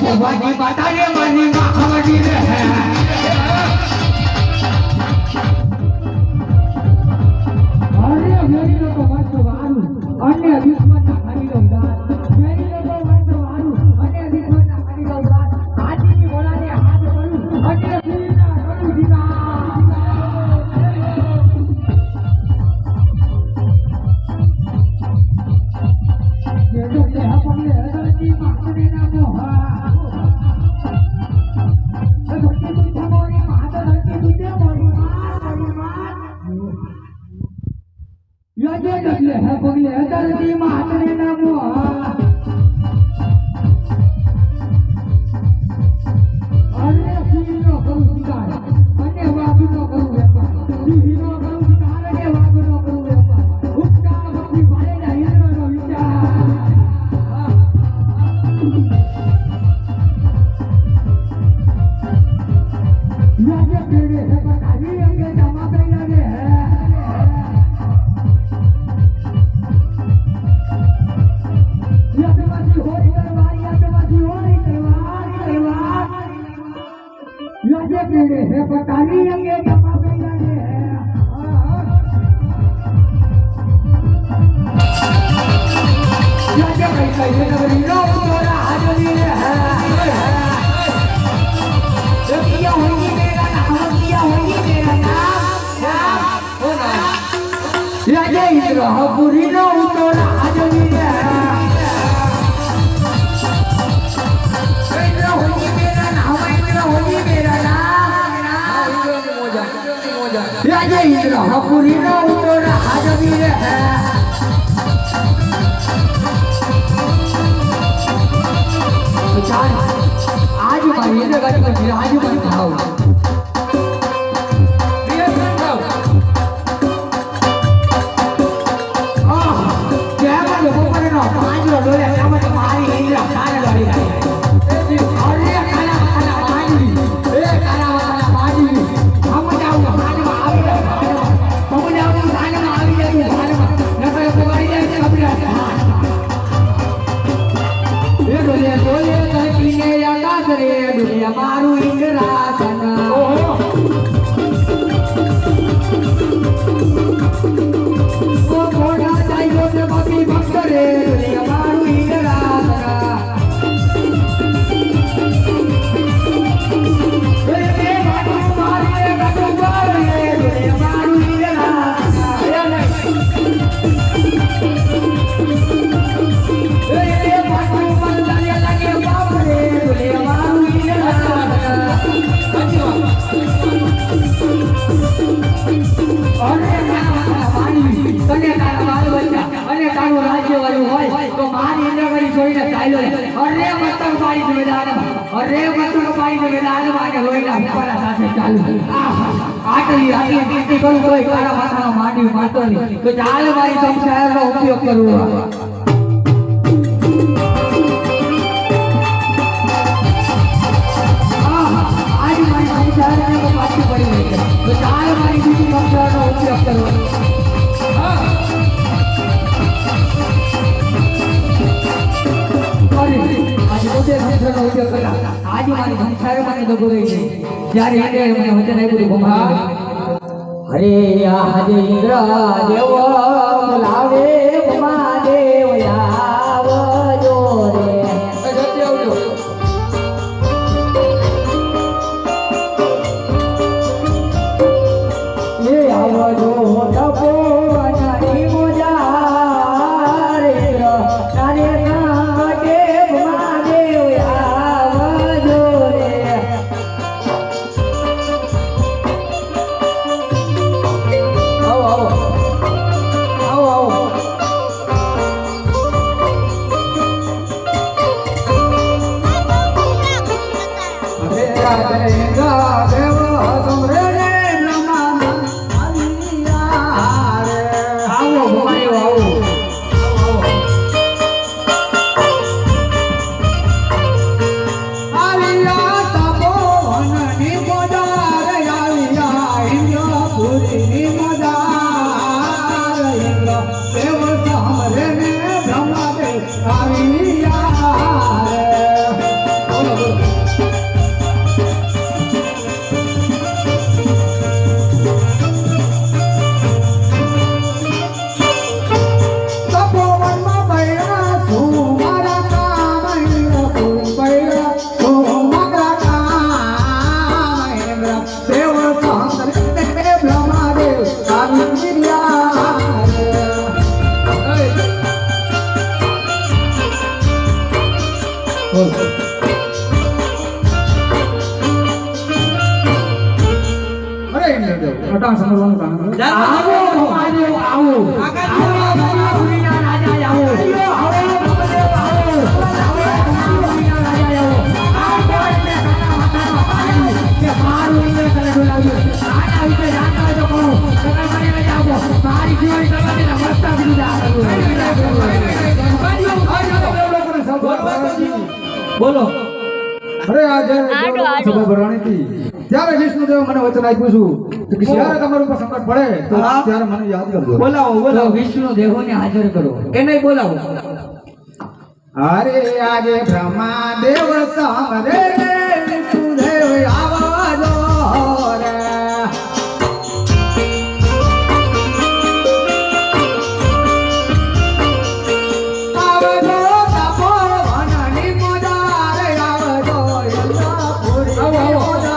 भगवानी माता रे मनी महावनी रे है अरे मेरी तो मत वारू अन्य विश्व ना हरि लोग मेरी तो मत वारू अन्य विश्व ना हरि लोग आदि की बोला ने हाथ करू अन्य विश्व ना करू दिना ये तो देह पगले हरती माने ना मोहा है पगले धरती मातने नमो अरे सीनो करू सिकार अन्य वागु नो करू व्यापार सीनो करू सिकार अन्य वागु नो करू व्यापार उपका भक्ति भाले ना हिरो नो विचार याजे पेड़े है पतारी अंगे जमा पे लगे है पेड़े है पतानी अंगे जमा पे लगे हैं याजे कैसे नगरी नो तोरा हाजरी है किया होगी मेरा नाम किया होगी मेरा नाम हो ना याजे इंद्रपुरी नो तोरा हाजरी है राजे इंद्रपुरी नो तोरा हाजरी है आज मारी जगह पर आज मारी खाओ क्या बोलो वो पर ना पांच लोग ले क्या मत मारी इंद्र खाने लड़ी है अरे खाना खाना मारी ए खाना खाना मारी हम जाऊंगा खाने में आ गया हम जाऊंगा खाने में आ गया खाने में न तो पकड़ जाए कब ये डोले पीने या करे दुनिया मारू इंद्रासन ओ घोड़ा चाहिए तो बाकी भक्त रे दुनिया मारू इंद्रासन रे बाटू मारे दुनिया मारू इंद्रासन रे बाटू बंदरिया लगे बाप रे दुनिया मारू इंद्रासन अरे पानी कने तारा बाल बच्चा अरे तारो राज्य वाली होय तो मारी इंद्रवरी छोड़ीने चाल्यो अरे मस्तक पाड़ी जिम्मेदार अरे मस्तक पाड़ी जिम्मेदार माने होयला ઉપરા સાથે ચાલુ આટલી આટલી કીર્તિ કરું તોય તારા માથામાં માંડી મારતો નહીં તો ચાલ મારી સંસારનો ઉપયોગ કરવો आज मारी संसारने को पाछी पड़ी हुई है तो चाल मारी बीजी संसारनो उपयोग करવો आज मोटे संसारनो उपयोग करला आज मारी संसार माने दगो रही है જ્યારે એને મને વચન આપ્યું ભગવાન હરે આજે ઇન્દ્ર દેવ બોલાવે મહાદેવ આવજો રે જલ્દી આવજો એ આવજો તપો વનાની મોજા રે નારે નાગે મહાદેવ અરે ઇન્દ્રદેવ અટાણ સમરવાનું કામ આવો મહાદેવ આવો આવો મહાવીરના રાજા આવો આવો મહાદેવ આવો આવો મહાવીરના રાજા આવો આ કોઈને કાના માથામાં પાડી કે મારું ઇન્દ્ર કલે બોલાવ્યું આના વિશે જાણતા હોય તો કહો તમે મને લઈ આવો મારી જીવન કરવાના મસ્તા વિરુદ્ધ બોલો. અરે આજે સભા ભરવાની હતી ત્યારે વિષ્ણુદેવ મને વચન આપ્યું છું કે જ્યારે તમારું ઉપર સંકટ પડે તો ત્યારે મને યાદ કરજો. બોલાવો બોલો વિષ્ણુ દેવોને હાજર કરો એને બોલાવો. અરે આજે બ્રહ્મા દેવ સમરે વિષ્ણુદેવ આવાજો રે આવજો તપોવનની મોજાર આવજો યલ્લાપુરી મોજાર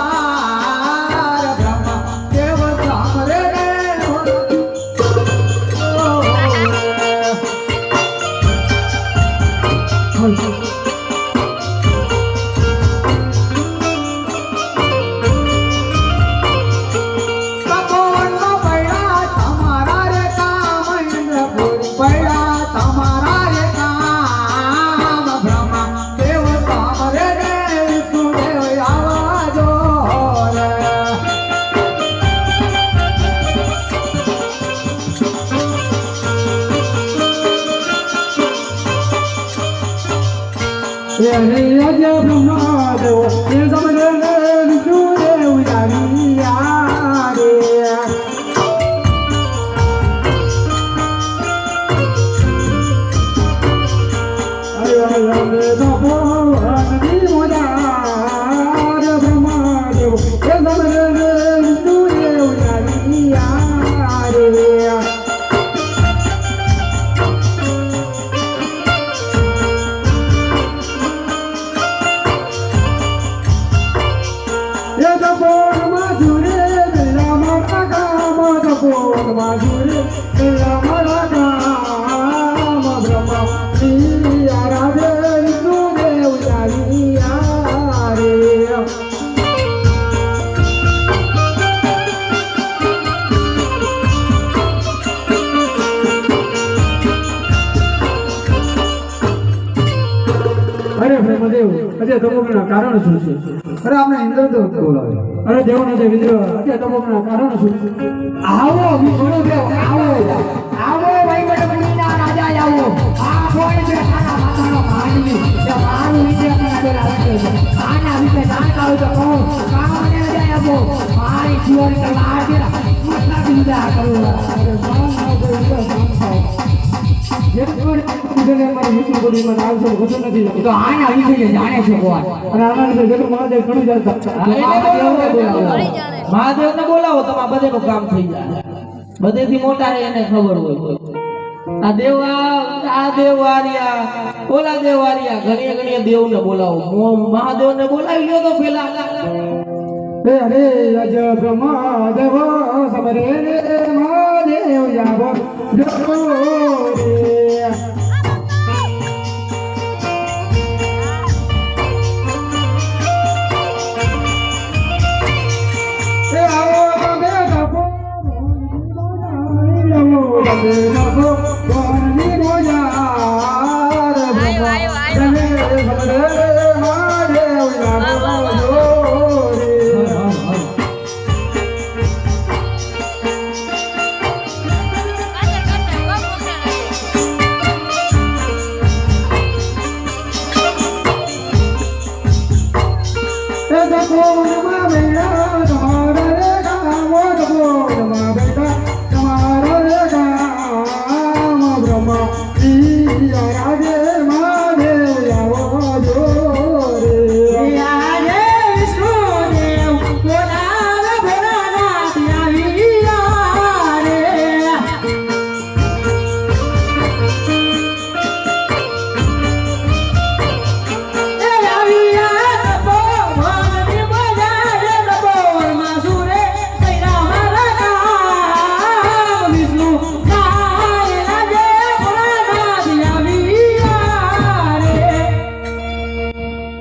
બ્રહ્મા દેવ સમરે અરે બ્રહ્મદેવ અજય તપોના કારણ શું છે? અરે આપણે ઇન્દ્રદેવ બોલાવે. અરે દેવનો જે વિદ્ર અજય તપોના કારણ શું છે? આવો વિષ્ણુદેવ આવો આવો વૈવટમણીના રાજા આવો આ કોઈ છે ખાના માથાનો ભાંડી કે મારું વિજય કલા બોલાવે છે આના વિશે જાણતા હોય તો કહો કામને રાજા આવો મારી જીવન કરવા આજેરા મસ્તા વિદા કરો. અરે મારા કોઈ સાંભળો જેમ વિષ્ણુ બોડીમાં આવશે હોતું નથી તો આના વિશે જાણે છે ભગવાન અને આના વિશે જેટલું મહાદેવ ઘણું જાણતા મહાદેવને બોલાવો તમારા બધેનું કામ થઈ જાય. બધેથી મોટા એને ખબર હોય. આ દેવવારિયા ઓલા દેવવારિયા ઘણી ઘણી દેવને બોલાવો. મહાદેવને બોલાવી લ્યો તો પેલા અરે અજ બ્રહ્મદેવ સમરે મહાદેવ જાવો જો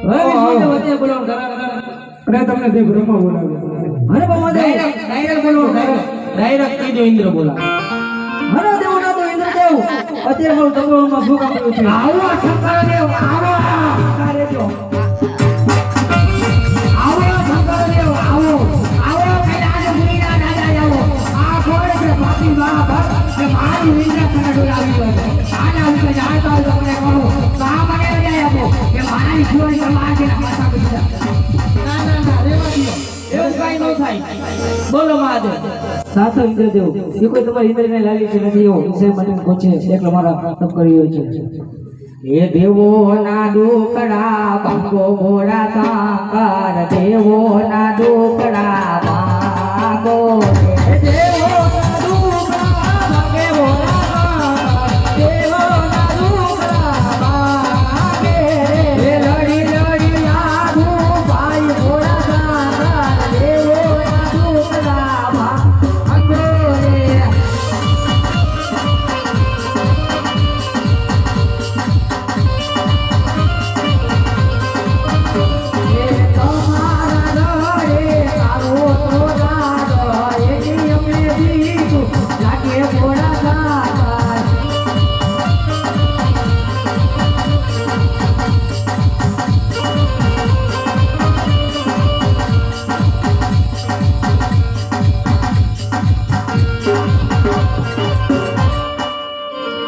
હવે શું વચ્ચે બોલાવો કરા અરે તમને તે બ્રહ્મા બોલાવ્યો અરે બાબા ડાયરેક્ટ બોલો ડાયરેક્ટ કીધું ઇન્દ્ર બોલા અરે દેવ ના તો ઇન્દ્ર દેવ અત્યારે મારું તબોળમાં શું કામ કર્યું છે આવો શંકરદેવ આવો તારે જો આવો શંકરદેવ આવો આવો કૈલાસ મુનિના રાજા આવો આ કોણ છે પાપી મહાભક્ત કે મારી ઇન્દ્ર કનડો આવી ગયો આના ઉપર જાણતા હોય તો મને કહો કા મને વિજય આપો કે મારી જીવન સમાજે માતા પિતા ના રેવા દો એવું કાઈ ન થાય બોલો મહાદેવ સાચો ઇન્દ્રદેવ એ કોઈ તમારી ઇન્દ્રને લાગી છે નથી એવો વિષય માટે પૂછે છે એટલે મારા તપ કર્યો છે એ દેવો ના ડોકડા ભાગો મોરા સાકાર દેવો ના ડોકડા ભાગો દેવો ના ડોકડા ભાગે મોરા સાકાર દેવો ના ડોકડા ભાગે લડી લડી આધુ ભાઈ મોરા સાકાર દેવો ના ડોકડા ભાગો રે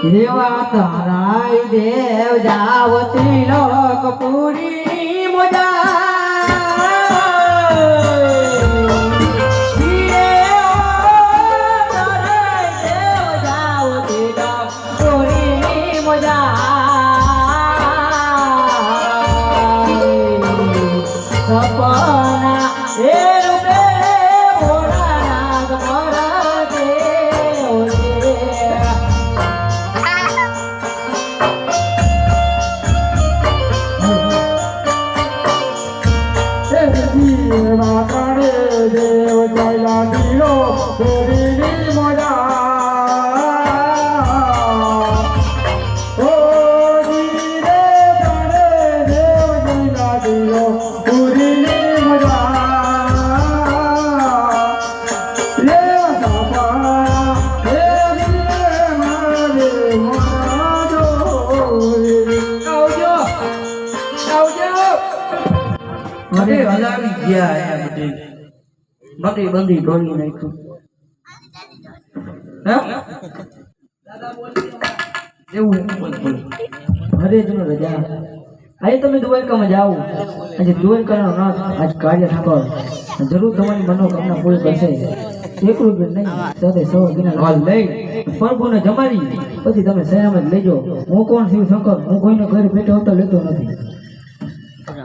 દેવા તારાય દેવ જાવતી લોક પૂરી મોજા સપના એ રૂપે ભોળા નાગ મારા દેવ દેવા કરે દેવ જયલા દીલો પૂરીની મોજા ઓ ધીરે કરે દેવ જયલા દીલો પૂરીની મોજા દેવ સાપા દેવ મારે મોજો આવજો અરે હલાવી ગયા આ બધી બધી બંધી ઢોળી નાખ્યું એવું હરે જનો રજા આજે તમે દ્વારકામાં જાઓ આજે દ્વારકાનો નાથ આજ કાર્ય સાંભળ જરૂર તમારી મનોકામના પૂરી કરશે એકલું જ નહીં સાથે સૌ દિના હાલ લઈ પ્રભુને જમાડી પછી તમે સયામત લેજો હું કોણ શિવ શંકર હું કોઈને ઘરે બેઠો હોતો લેતો નથી